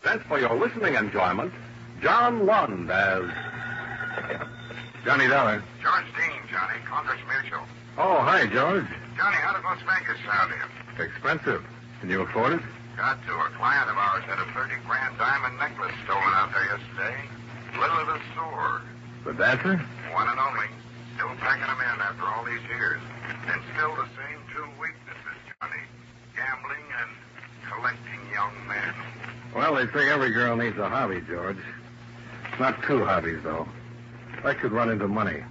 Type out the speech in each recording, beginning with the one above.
presents for your listening enjoyment John Lund as Johnny Dollar. George Dean, Johnny, Congress Mutual. Oh, hi, George. Johnny, how did Las Vegas sound to you? Expensive. Can you afford it? Got to. A client of ours had a 30-grand diamond necklace stolen out there yesterday. Lilith Soar. The dancer? One and only. Still packing them in after all these years. And still the same two weaknesses, Johnny. Gambling and collecting young men. Well, they say every girl needs a hobby, George. Not two hobbies, though. I could run into money.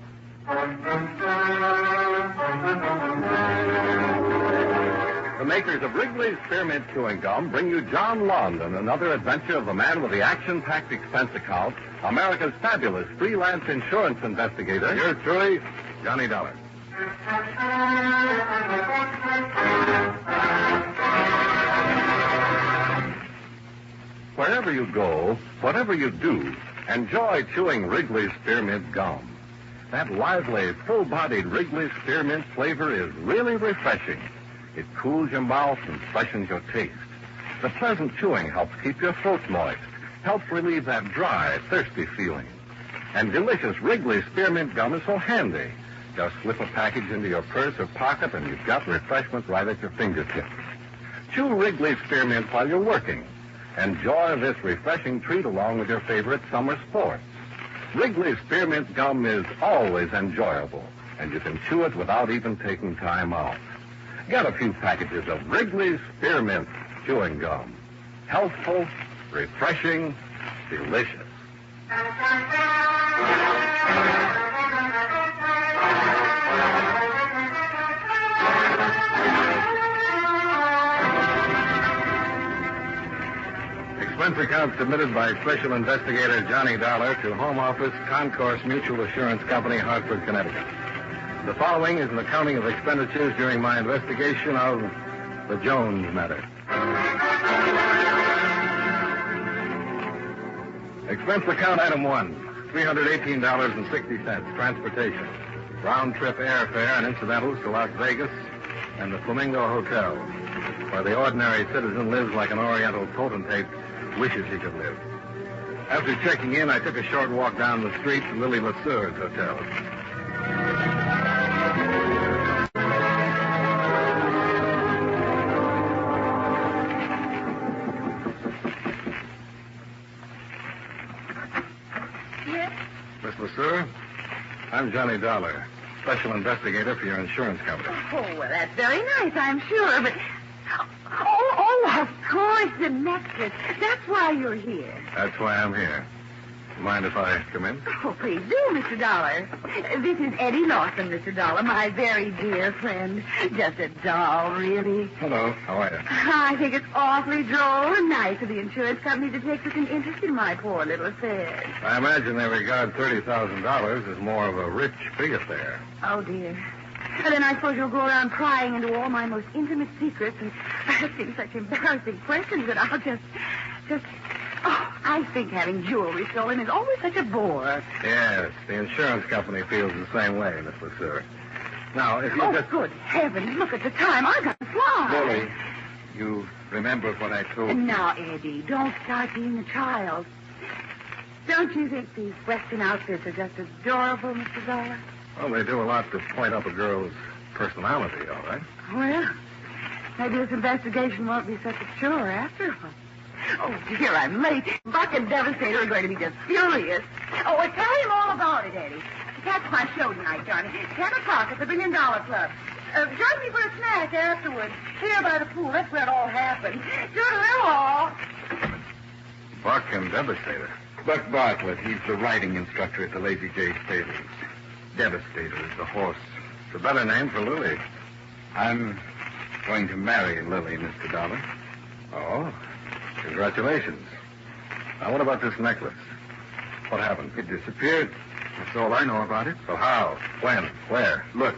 The makers of Wrigley's Spearmint Chewing Gum bring you John Lund and another adventure of the man with the action-packed expense account, America's fabulous freelance insurance investigator. Yours truly, Johnny Dollar. Wherever you go, whatever you do, enjoy chewing Wrigley's Spearmint Gum. That lively, full-bodied Wrigley's Spearmint flavor is really refreshing. It cools your mouth and freshens your taste. The pleasant chewing helps keep your throat moist, helps relieve that dry, thirsty feeling. And delicious Wrigley's Spearmint Gum is so handy. Just slip a package into your purse or pocket and you've got refreshment right at your fingertips. Chew Wrigley's Spearmint while you're working. Enjoy this refreshing treat along with your favorite summer sports. Wrigley's Spearmint Gum is always enjoyable, and you can chew it without even taking time out. Get a few packages of Wrigley's Spearmint Chewing Gum. Healthful, refreshing, delicious. Expense account submitted by Special Investigator Johnny Dollar to Home Office, Concourse Mutual Assurance Company, Hartford, Connecticut. The following is an accounting of expenditures during my investigation of the Jones matter. Expense account item 1, $318.60, transportation, round-trip airfare and incidentals to Las Vegas and the Flamingo Hotel, where the ordinary citizen lives like an Oriental potentate wishes he could live. After checking in, I took a short walk down the street to Lily Lesueur's hotel. Yes? Miss Lesure, I'm Johnny Dollar, special investigator for your insurance company. Oh, well, that's very nice, I'm sure, but... Oh, of course, the necklace. That's why you're here. That's why I'm here. Mind if I come in? Oh, please do, Mr. Dollar. This is Eddie Lawson, Mr. Dollar, my very dear friend. Just a doll, really. Hello. How are you? I think it's awfully droll and nice of the insurance company to take such an interest in my poor little affairs. I imagine they regard $30,000 as more of a rich, big affair. Oh, dear. Well, then I suppose you'll go around prying into all my most intimate secrets and asking such embarrassing questions that I'll just... Oh, I think having jewelry stolen is always such a bore. Yes, the insurance company feels the same way, Miss Lesueur. Now, if you just... good heavens, look at the time. I've got to fly. Lily, you remember what I told you? Now, Eddie, don't start being a child. Don't you think these Western outfits are just adorable, Mr. Dollar? Well, they do a lot to point up a girl's personality, all right? Well, maybe this investigation won't be such a chore after all. Oh, dear, I'm late. Buck and Devastator are going to be just furious. Oh, well, tell him all about it, Eddie. That's my show tonight, Johnny. 10 o'clock at the $1 Billion Club. Join me for a snack afterwards. Here by the pool. That's where it all happened. Toodaloo. Buck and Devastator. Buck Bartlett, he's the riding instructor at the Lazy J Stables. Devastator is the horse. It's a better name for Lily. I'm going to marry Lily, Mr. Dollar. Oh, congratulations. Now, what about this necklace? What happened? It disappeared. That's all I know about it. So how? When? Where? Look,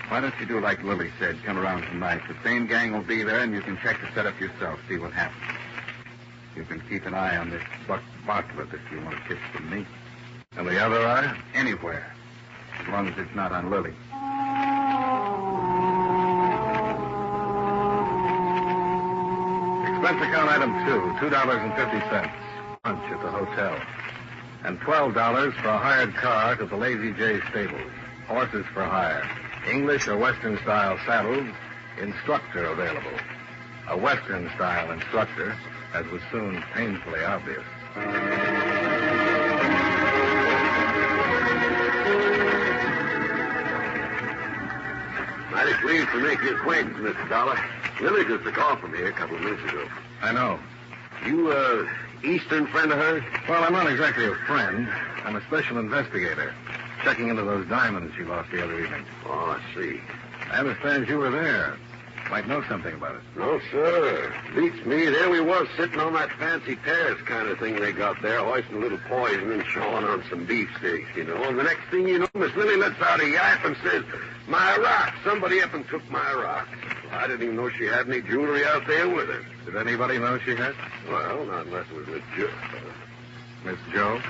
why don't you do like Lily said? Come around tonight. The same gang will be there, and you can check the setup yourself, see what happens. You can keep an eye on this Buck Bartlett if you want a kiss from me. And the other eye? Anywhere. As long as it's not on Lily. Expense account item 2, $2.50. Lunch at the hotel. And $12 for a hired car to the Lazy J stables. Horses for hire. English or Western style saddles. Instructor available. A Western style instructor, as was soon painfully obvious. Mighty pleased to make your acquaintance, Mr. Dollar. Lily just took off from here a couple of minutes ago. I know. You, Eastern friend of hers? Well, I'm not exactly a friend. I'm a special investigator. Checking into those diamonds she lost the other evening. Oh, I see. I understand you were there. Might know something about it. No, sir. Beats me. There we was, sitting on that fancy terrace kind of thing they got there, hoisting a little poison and chawing on some beefsteaks, you know. And the next thing you know, Miss Lily lets out a yap and says, "My rock. Somebody up and took my rock." Well, I didn't even know she had any jewelry out there with her. Did anybody know she had? Well, not unless it was Miss Jo. Miss Jo?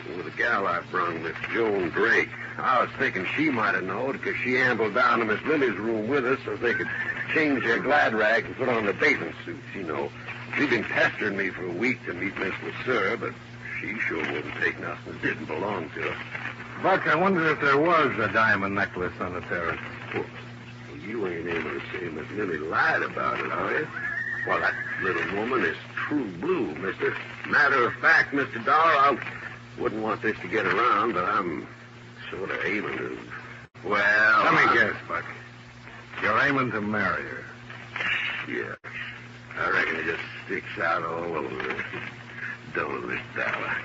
Well, the gal I brung, Miss Joan Drake. I was thinking she might have known because she ambled down to Miss Lily's room with us so they could change their glad rags and put on their bathing suits, you know. She'd been pestering me for a week to meet Miss LeSueur, but she sure wouldn't take nothing that didn't belong to her. Buck, I wonder if there was a diamond necklace on the terrace. Well, you ain't able to say Miss Lily lied about it, are you? Well, that little woman is true blue, mister. Matter of fact, Mr. Dollar, I wouldn't want this to get around, but I'm sort of aiming to... Well... Let me guess, Buck. You're aiming to marry her. Yeah. I reckon it just sticks out all over it. Don't it, Dollar?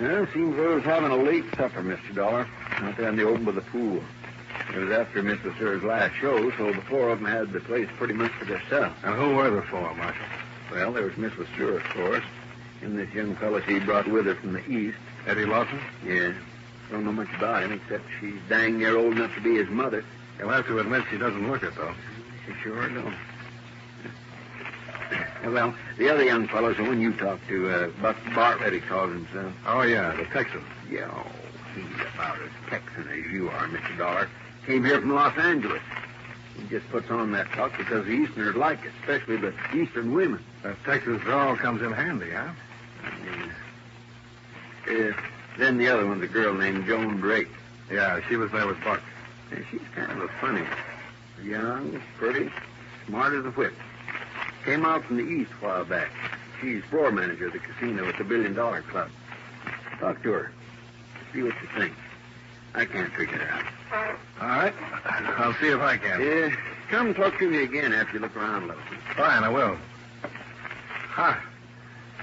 Well, seems I was having a late supper, Mr. Dollar, out there in the open by the pool. It was after Miss LeSueur's last show, so the four of them had the place pretty much to themselves. And who were the four, Marshal? Well, there was Miss LeSueur, of course, and this young fellow she brought with her from the East. Eddie Lawson? Yeah. Don't know much about him, except she's dang near old enough to be his mother. You'll have to admit she doesn't look it, though. She sure don't. Well, the other young fellow's the one you talked to, Buck Bartlett, he calls himself. Oh, yeah, the Texan. Yeah, oh, he's about as Texan as you are, Mr. Dollar. Came here from Los Angeles. He just puts on that talk because the Easterners like it, especially the Eastern women. That Texas drawl comes in handy, huh? Then the other one's a girl named Joan Drake. Yeah, she was there with Buck. Yeah, she's kind of a funny one. Young, pretty, smart as a whip. Came out from the East a while back. She's floor manager of the casino at the $1 Billion Club. Talk to her. See what you think. I can't figure it out. All right. I'll see if I can. Yeah, come talk to me again after you look around a little. Fine, I will. Ha!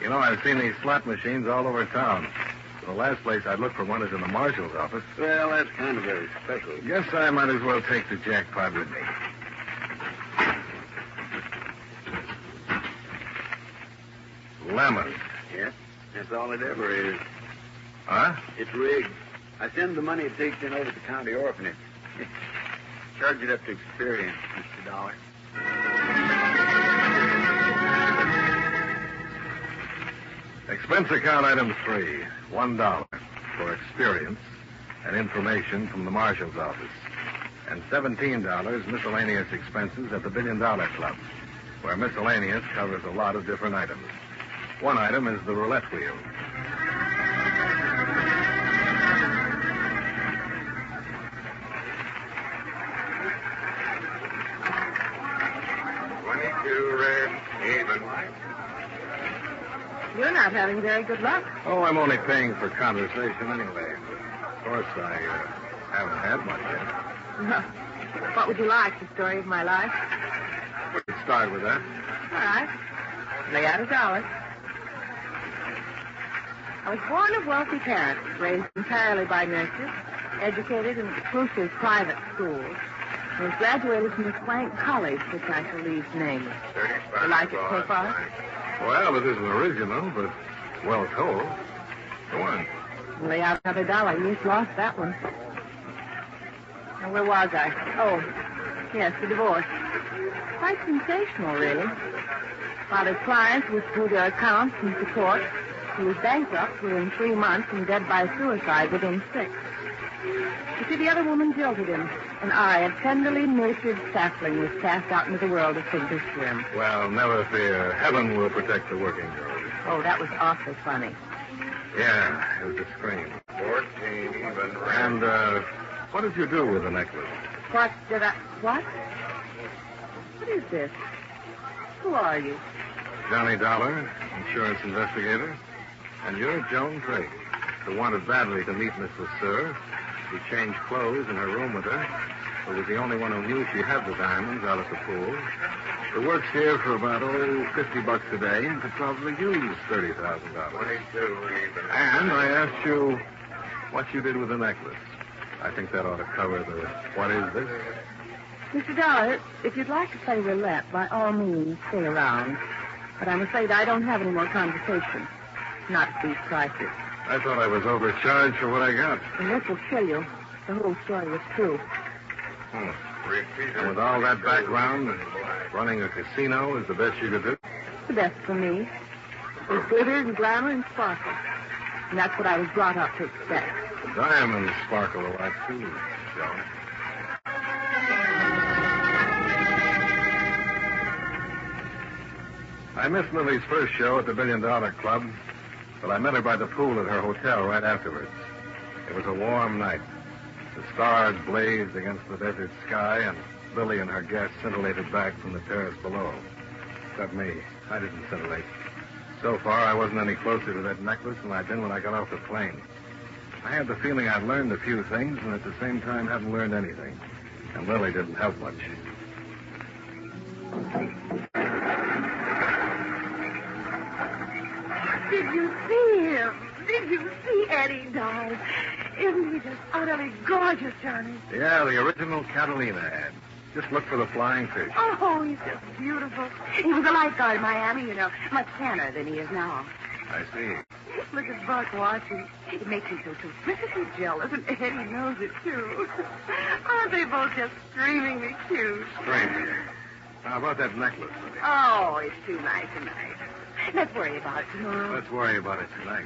You know, I've seen these slot machines all over town. The last place I'd look for one is in the marshal's office. Well, that's kind of very special. Guess I might as well take the jackpot with me. Lemons. Yeah, that's all it ever is. Huh? It's rigged. I send the money it takes in over to the county orphanage. Charge it up to experience, Mr. Dollar. Expense account item 3, $1 for experience and information from the marshal's office. And $17 miscellaneous expenses at the $1 Billion Club, where miscellaneous covers a lot of different items. One item is the roulette wheel. You're not having very good luck. Oh, I'm only paying for conversation anyway. Of course, I haven't had much yet. What would you like? The story of my life? We could start with that. All right. Lay out $1. I was born of wealthy parents, raised entirely by nurses, educated in exclusive private schools. I was graduated from the Swank College, which I shall leave nameless. You like it so far? Well, it isn't original, but well told. Go on. Lay out another $1. You just lost that one. Now, where was I? Oh, yes, the divorce. Quite sensational, really. Father's clients withdrew their accounts into court. He was bankrupt within 3 months and dead by suicide within 6. You see, the other woman jilted him, and I, a tenderly nurtured sapling, was cast out into the world to sink or swim. Well, never fear. Heaven will protect the working girl. Oh, that was awfully funny. Yeah, it was a scream. 14 even. And, what did you do with the necklace? What? What is this? Who are you? Johnny Dollar, insurance investigator. And you're Joan Drake, who wanted badly to meet Miss LeSueur, who changed clothes in her room with her, who was the only one who knew she had the diamonds out at the pool, who works here for about, $50 a day and could probably use $30,000. 22 even. And I asked you what you did with the necklace. I think that ought to cover the what is this? Mr. Dollar, if you'd like to play roulette, by all means, stay around. But I'm afraid I don't have any more conversation. Not at these prices. I thought I was overcharged for what I got. And this will kill you. The whole story was true. Repeat And with all that background, running a casino is the best you could do? The best for me. There's glitter and glamour and sparkle. And that's what I was brought up to expect. The diamonds sparkle a lot, too, Joan. I missed Lily's first show at the $1 Billion Club, but I met her by the pool at her hotel right afterwards. It was a warm night. The stars blazed against the desert sky, and Lily and her guests scintillated back from the terrace below. Except me. I didn't scintillate. So far, I wasn't any closer to that necklace than I'd been when I got off the plane. I had the feeling I'd learned a few things, and at the same time hadn't learned anything. And Lily didn't help much. Did you see him? Did you see Eddie dive? Isn't he just utterly gorgeous, Johnny? Yeah, the original Catalina ad. Just look for the flying fish. Oh, he's just beautiful. He was a lifeguard in Miami, much tanner than he is now. I see. Look at Buck watching. It makes me so terrifically jealous, and Eddie knows it, too. Aren't they both just screamingly cute? Strange. How about that necklace, Lily? Oh, it's too nice tonight. Let's worry about it tomorrow. Let's worry about it tonight.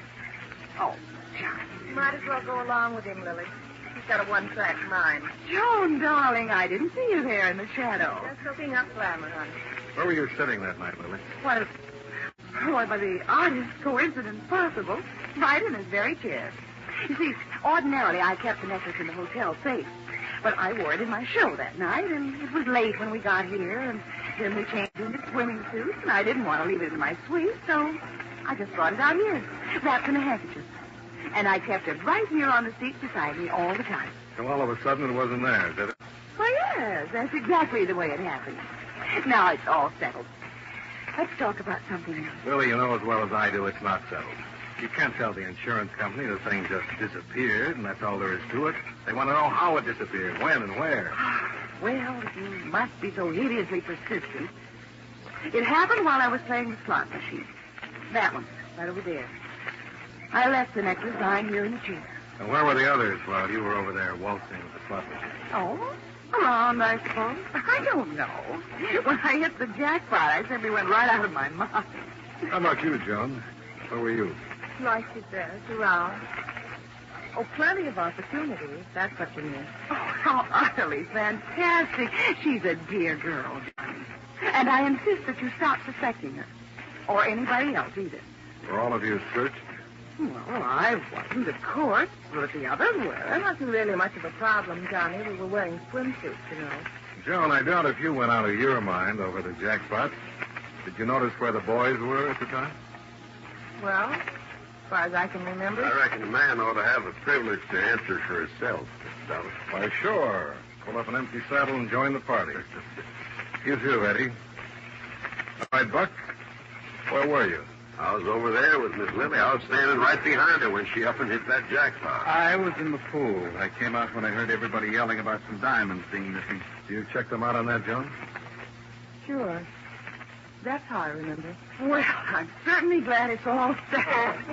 Oh, Johnny. Might as well go along with him, Lily. He's got a one-track mind. Joan, darling, I didn't see you there in the shadow. Just soaking up glamour, honey. Where were you sitting that night, Lily? Why, by the oddest coincidence possible, right in his very chair. You see, ordinarily I kept the necklace in the hotel safe, but I wore it in my show that night, and it was late when we got here, and then we changed into swimming suits, and I didn't want to leave it in my suite, so I just brought it out here, wrapped in a handkerchief. And I kept it right here on the seat beside me all the time. So all of a sudden it wasn't there, did it? Well, yes, that's exactly the way it happened. Now it's all settled. Let's talk about something else. Lily, you know as well as I do it's not settled. You can't tell the insurance company the thing just disappeared, and that's all there is to it. They want to know how it disappeared, when and where. Well, you must be so hideously persistent. It happened while I was playing the slot machine. That one, right over there. I left the necklace lying here in the chair. And where were the others while you were over there waltzing with the slot machine? Oh? Around, I suppose. I don't know. When I hit the jackpot, I simply went right out of my mind. How about you, Joan? Where were you? Like she says, around. Oh, plenty of opportunities. That's what you mean. Oh, how utterly fantastic. She's a dear girl, Johnny. And I insist that you stop suspecting her. Or anybody else, either. Were all of you searched? Well, I wasn't, of course, but the others There were. wasn't really much of a problem, Johnny. We were wearing swimsuits, you know. Joan, I doubt if you went out of your mind over the jackpot. Did you notice where the boys were at the time? Well, as far as I can remember. I reckon a man ought to have the privilege to answer for himself, Mr. Dollar. Why, sure. Pull up an empty saddle and join the party. You too, Eddie. All right, Buck. Where were you? I was over there with Miss Lily. I was standing right behind her when she up and hit that jackpot. I was in the pool. I came out when I heard everybody yelling about some diamonds being missing. You checked them out on that, Joan? Sure. That's how I remember. Well, I'm certainly glad it's all settled.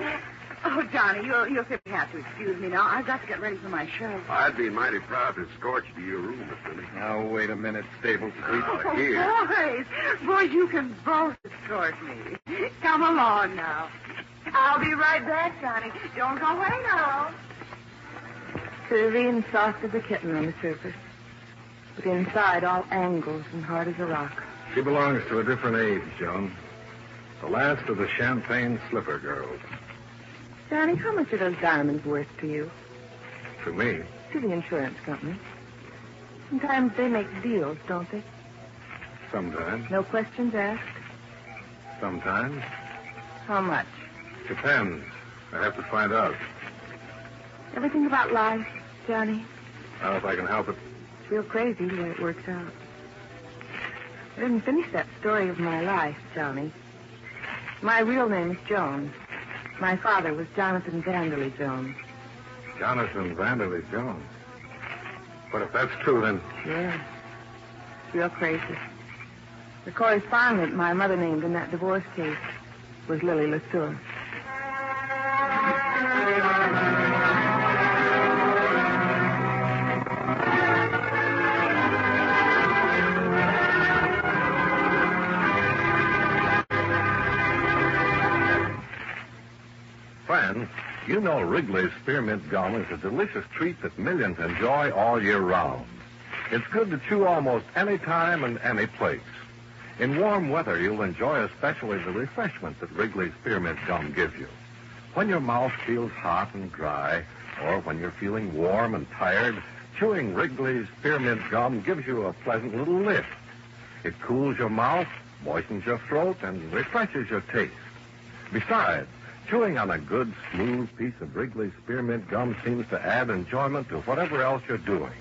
Oh, Johnny, you'll simply have to excuse me now. I've got to get ready for my show. I'd be mighty proud to escort you to your room, Miss Lily. Now, wait a minute, Staples. Oh, Here. boys, you can both escort me. Come along now. I'll be right back, Johnny. Don't go away now. Curvy and soft as a kitten on the surface, but inside all angles and hard as a rock. She belongs to a different age, Joan. The last of the champagne slipper girls. Johnny, how much are those diamonds worth to you? To me, To the insurance company. Sometimes they make deals, don't they? sometimes. No questions asked. Sometimes. How much? Depends. I have to find out. Everything about life, Johnny. Now, if I can help it. It's real crazy the way it works out. I didn't finish that story of my life, Johnny. My real name is Jones. My father was Jonathan Vanderley Jones. Jonathan Vanderley Jones. But if that's true, then... Yeah. It's real crazy. The correspondent my mother named in that divorce case was Lily LeSueur. Friends, you know Wrigley's Spearmint Gum is a delicious treat that millions enjoy all year round. It's good to chew almost any time and any place. In warm weather, you'll enjoy especially the refreshment that Wrigley's Spearmint Gum gives you. When your mouth feels hot and dry, or when you're feeling warm and tired, chewing Wrigley's Spearmint Gum gives you a pleasant little lift. It cools your mouth, moistens your throat, and refreshes your taste. Besides, chewing on a good, smooth piece of Wrigley's Spearmint Gum seems to add enjoyment to whatever else you're doing.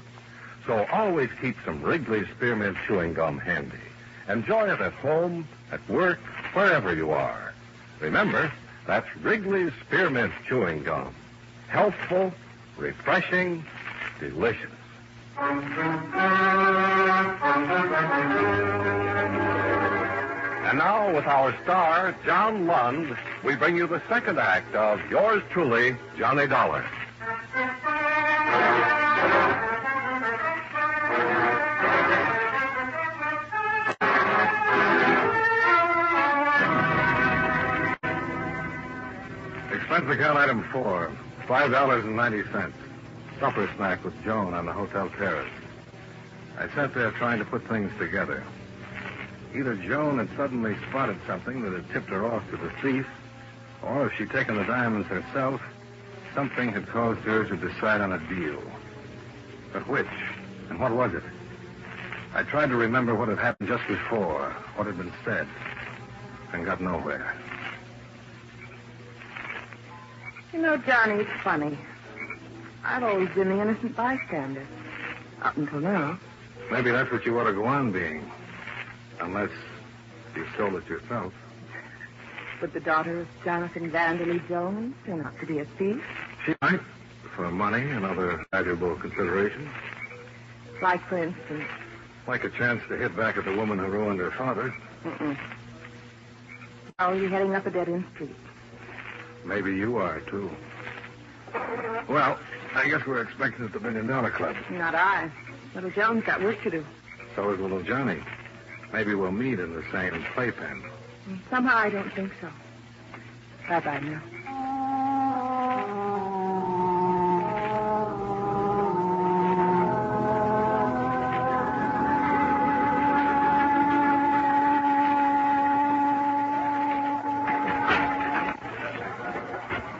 So always keep some Wrigley's Spearmint Chewing Gum handy. Enjoy it at home, at work, wherever you are. Remember, that's Wrigley's Spearmint Chewing Gum. Healthful, refreshing, delicious. And now, with our star, John Lund, we bring you the second act of yours truly, Johnny Dollar. Expense account item 4, $5.90. Supper snack with Joan on the hotel terrace. I sat there trying to put things together. Either Joan had suddenly spotted something that had tipped her off to the thief, or if she'd taken the diamonds herself, something had caused her to decide on a deal. But which? And what was it? I tried to remember what had happened just before, what had been said, and got nowhere. You know, Johnny, it's funny. I've always been the innocent bystander. Up until now. Maybe that's what you ought to go on being. Unless you stole it yourself. Would the daughter of Jonathan Vanderley Jones turn out to be a thief? She might, for money and other valuable considerations. Like, for instance? Like a chance to hit back at the woman who ruined her father. Oh, you're heading up a dead-end street. Maybe you are, too. Well, I guess we're expecting at the $1 Million Club. Not I. Little Jones got work to do. So is little Johnny. Maybe we'll meet in the same playpen. Somehow I don't think so. Bye-bye now.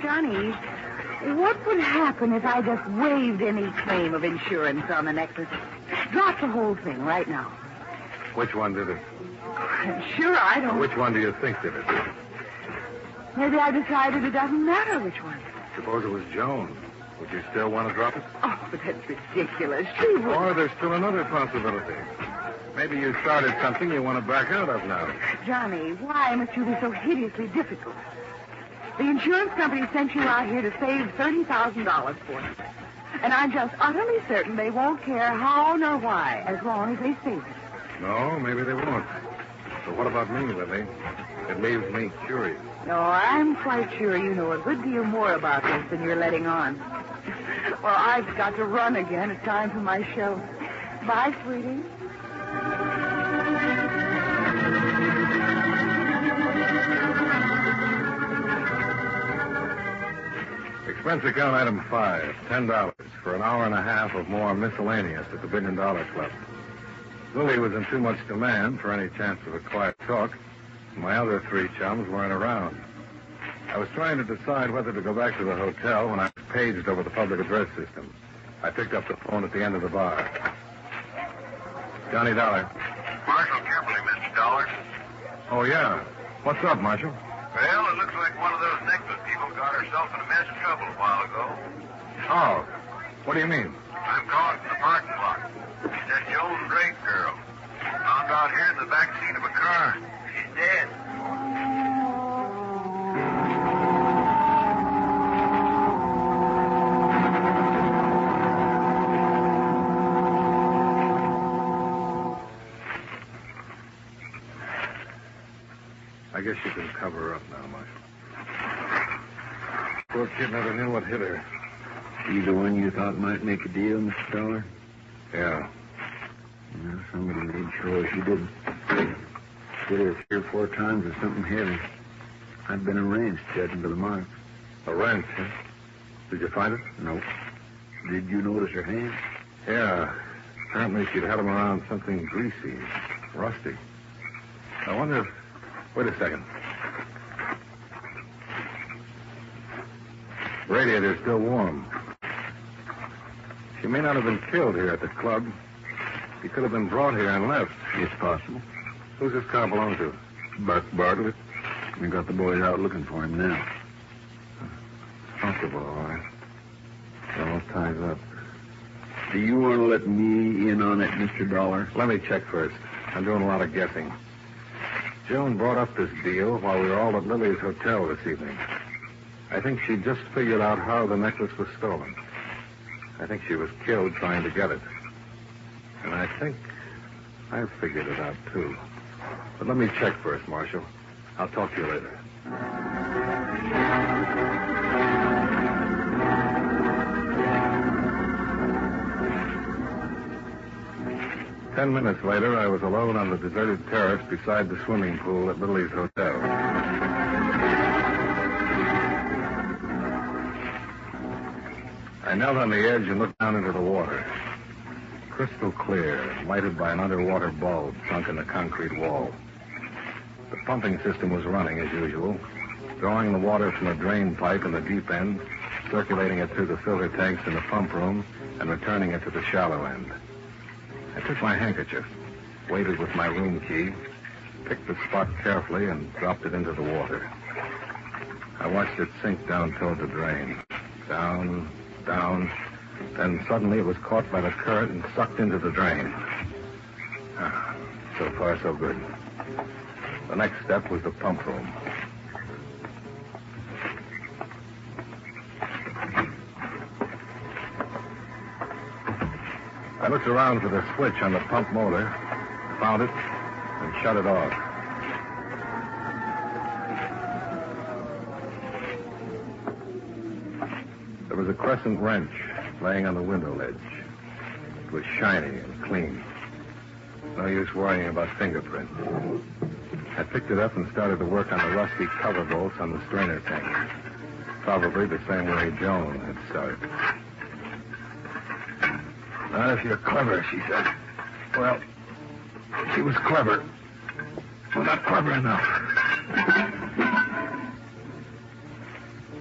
Johnny, what would happen if I just waived any claim of insurance on the necklace? Drop the whole thing right now. Which one did it? Sure, I don't... Which one do you think did it? Maybe I decided it doesn't matter which one. Suppose it was Joan. Would you still want to drop it? Oh, but that's ridiculous. She would... Or there's still another possibility. Maybe you started something you want to back out of now. Johnny, why must you be so hideously difficult? The insurance company sent you out here to save $30,000 for it. And I'm just utterly certain they won't care how nor why as long as they save it. No, maybe they won't. But what about me, Lily? It leaves me curious. No, I'm quite sure you know a good deal more about this than you're letting on. Well, I've got to run again. It's time for my show. Bye, sweetie. Expense account item 5, $10 for an hour and a half of more miscellaneous at the $1 Billion Club. Lily was in too much demand for any chance of a quiet talk. My other 3 chums weren't around. I was trying to decide whether to go back to the hotel when I was paged over the public address system. I picked up the phone at the end of the bar. Johnny Dollar. Marshal Kimberly, Mr. Dollar. Oh, yeah. What's up, Marshal? Well, it looks like one of those necklace people got herself in a mess of trouble a while ago. Oh, what do you mean? I'm calling from the parking lot. She's that Joan Drake girl. Found out here in the back seat of a car. She's dead. I guess you can cover her up now, Marshal. Poor kid never knew what hit her. She the one you thought might make a deal, Mr. Dollar? Yeah. Well, somebody made sure she didn't. Hit her 3 or 4 times with something heavy. I'd been arranged, judging by the marks. A wrench, huh? Did you find it? No. Did you notice her hands? Yeah. Apparently she'd had them around something greasy, rusty. I wonder if... Wait a second. Radiator's still warm. She may not have been killed here at the club. She could have been brought here and left. It's possible. Who's this car belong to? Buck Bartlett. We got the boys out looking for him now. Comfortable, all right. It almost ties up. Do you want to let me in on it, Mr. Dollar? Let me check first. I'm doing a lot of guessing. Joan brought up this deal while we were all at Lily's hotel this evening. I think she just figured out how the necklace was stolen. I think she was killed trying to get it. And I think I've figured it out, too. But let me check first, Marshal. I'll talk to you later. 10 minutes later, I was alone on the deserted terrace beside the swimming pool at Lily's hotel. I knelt on the edge and looked down into the water. Crystal clear, lighted by an underwater bulb sunk in the concrete wall. The pumping system was running as usual, drawing the water from a drain pipe in the deep end, circulating it through the filter tanks in the pump room, and returning it to the shallow end. I took my handkerchief, weighted with my room key, picked the spot carefully, and dropped it into the water. I watched it sink down toward the drain. Down, down. Then suddenly it was caught by the current and sucked into the drain. So far, so good. The next step was the pump room. I looked around for the switch on the pump motor, found it, and shut it off. There was a crescent wrench laying on the window ledge. It was shiny and clean. No use worrying about fingerprints. I picked it up and started to work on the rusty cover bolts on the strainer tank. Probably the same way Joan had started. Not if you're clever, she said. Well, she was clever. Well, not clever enough.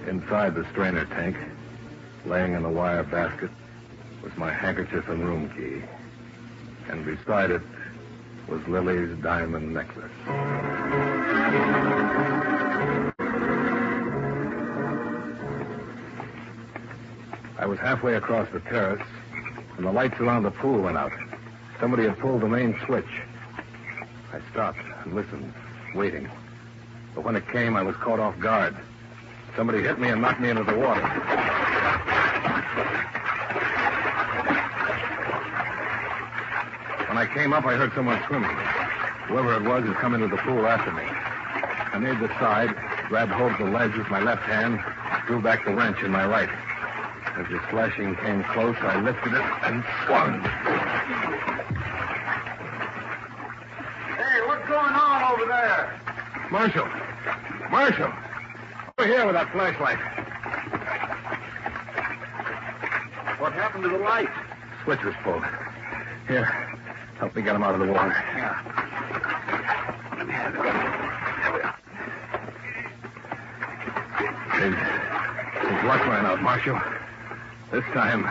Inside the strainer tank, laying in the wire basket, was my handkerchief and room key. And beside it was Lily's diamond necklace. I was halfway across the terrace, and the lights around the pool went out. Somebody had pulled the main switch. I stopped and listened, waiting. But when it came, I was caught off guard. Somebody hit me and knocked me into the water. When I came up, I heard someone swimming. Whoever it was had come into the pool after me. I made the side, grabbed hold of the ledge with my left hand, drew back the wrench in my right. As the splashing came close, I lifted it and swung. Hey, what's going on over there? Marshal! Marshal! Over here with that flashlight. What happened to the light? Switch was pulled. Here, help me get him out of the water. Yeah. Let me have it. There we are. His luck ran out, Marshal. This time,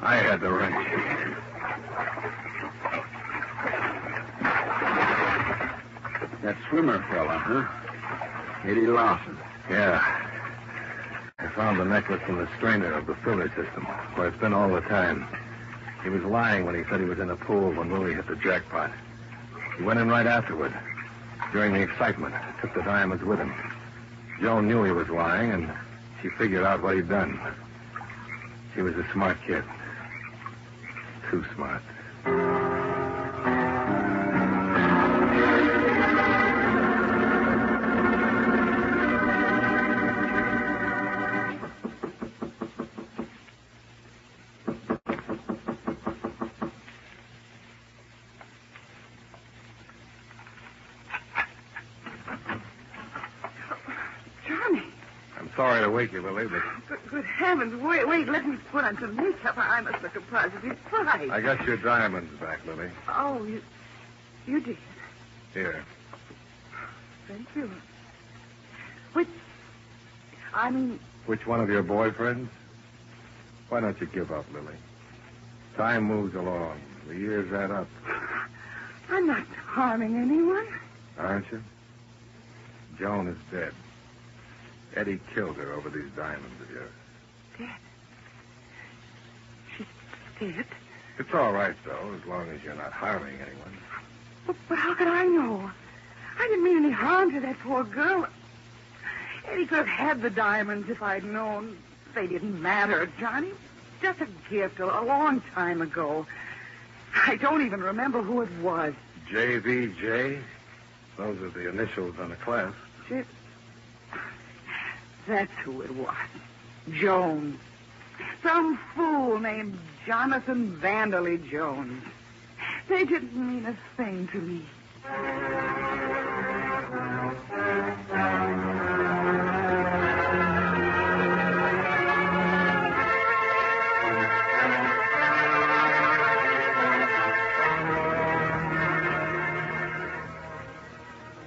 I had the wrench. That swimmer fella, huh? Eddie Lawson. Yeah. I found the necklace in the strainer of the filter system, where it's been all the time. He was lying when he said he was in a pool when Willie hit the jackpot. He went in right afterward. During the excitement, took the diamonds with him. Joan knew he was lying, and she figured out what he'd done. She was a smart kid. Too smart. Sorry to wake you, Lily, but... Good heavens, wait, let me put on some makeup. I must look a positive surprise. I got your diamonds back, Lily. Oh, you did? Here. Thank you. Which one of your boyfriends? Why don't you give up, Lily? Time moves along. The years add up. I'm not harming anyone. Aren't you? Joan is dead. Eddie killed her over these diamonds of yours. Dead? She's dead? It's all right, though, as long as you're not harming anyone. But how could I know? I didn't mean any harm to that poor girl. Eddie could have had the diamonds if I'd known. They didn't matter, Johnny. Just a gift a long time ago. I don't even remember who it was. JVJ? Those are the initials on the clasp. That's who it was. Jones. Some fool named Jonathan Vanderley Jones. They didn't mean a thing to me.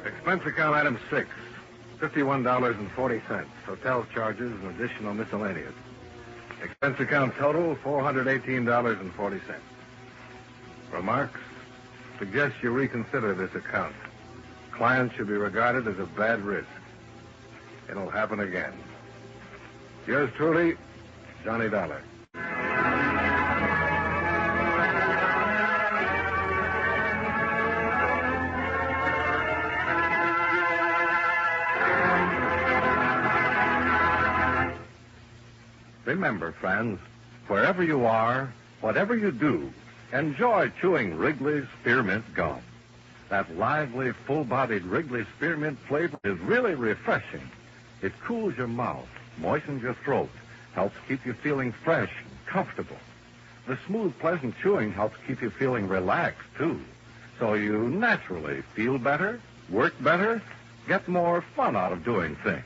Expense account item 6. $51.40. Hotel charges and additional miscellaneous. Expense account total, $418.40. Remarks? Suggest you reconsider this account. Client should be regarded as a bad risk. It'll happen again. Yours truly, Johnny Dollar. Remember, friends, wherever you are, whatever you do, enjoy chewing Wrigley's Spearmint Gum. That lively, full-bodied Wrigley Spearmint flavor is really refreshing. It cools your mouth, moistens your throat, helps keep you feeling fresh and comfortable. The smooth, pleasant chewing helps keep you feeling relaxed, too. So you naturally feel better, work better, get more fun out of doing things.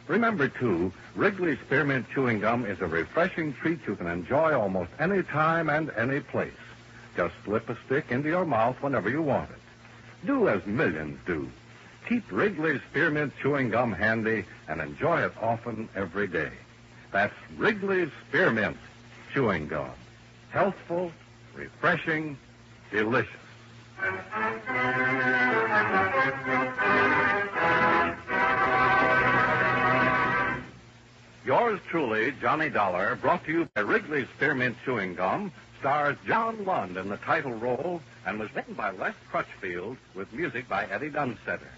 Remember, too, Wrigley's Spearmint Chewing Gum is a refreshing treat you can enjoy almost any time and any place. Just slip a stick into your mouth whenever you want it. Do as millions do. Keep Wrigley's Spearmint Chewing Gum handy and enjoy it often every day. That's Wrigley's Spearmint Chewing Gum. Healthful, refreshing, delicious. Yours truly, Johnny Dollar, brought to you by Wrigley's Spearmint Chewing Gum, stars John Lund in the title role and was written by Les Crutchfield with music by Eddie Dunstetter.